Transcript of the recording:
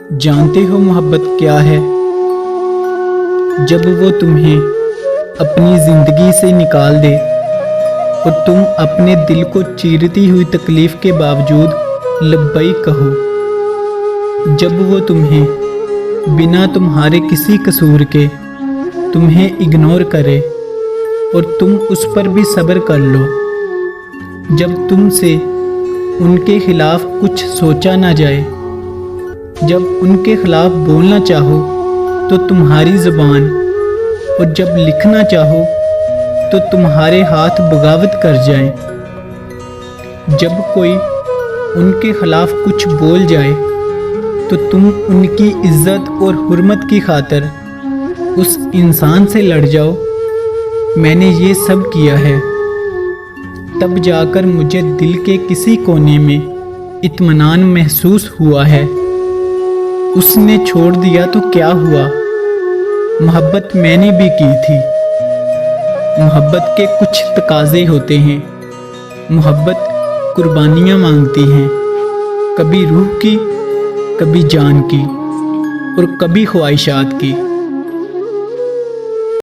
जानते हो मोहब्बत क्या है? जब वो तुम्हें अपनी ज़िंदगी से निकाल दे और तुम अपने दिल को चीरती हुई तकलीफ़ के बावजूद लब्बैक कहो। जब वो तुम्हें बिना तुम्हारे किसी कसूर के तुम्हें इग्नोर करे और तुम उस पर भी सब्र कर लो। जब तुमसे उनके खिलाफ कुछ सोचा ना जाए, जब उनके खिलाफ बोलना चाहो तो तुम्हारी ज़ुबान, और जब लिखना चाहो तो तुम्हारे हाथ बगावत कर जाएं। जब कोई उनके खिलाफ कुछ बोल जाए तो तुम उनकी इज़्ज़त और हुर्मत की खातिर उस इंसान से लड़ जाओ। मैंने ये सब किया है, तब जाकर मुझे दिल के किसी कोने में इत्मीनान महसूस हुआ है। उसने छोड़ दिया तो क्या हुआ, मोहब्बत मैंने भी की थी। मोहब्बत के कुछ तकाज़े होते हैं। मोहब्बत कुर्बानियाँ मांगती हैं, कभी रूह की, कभी जान की और कभी ख्वाहिशात की।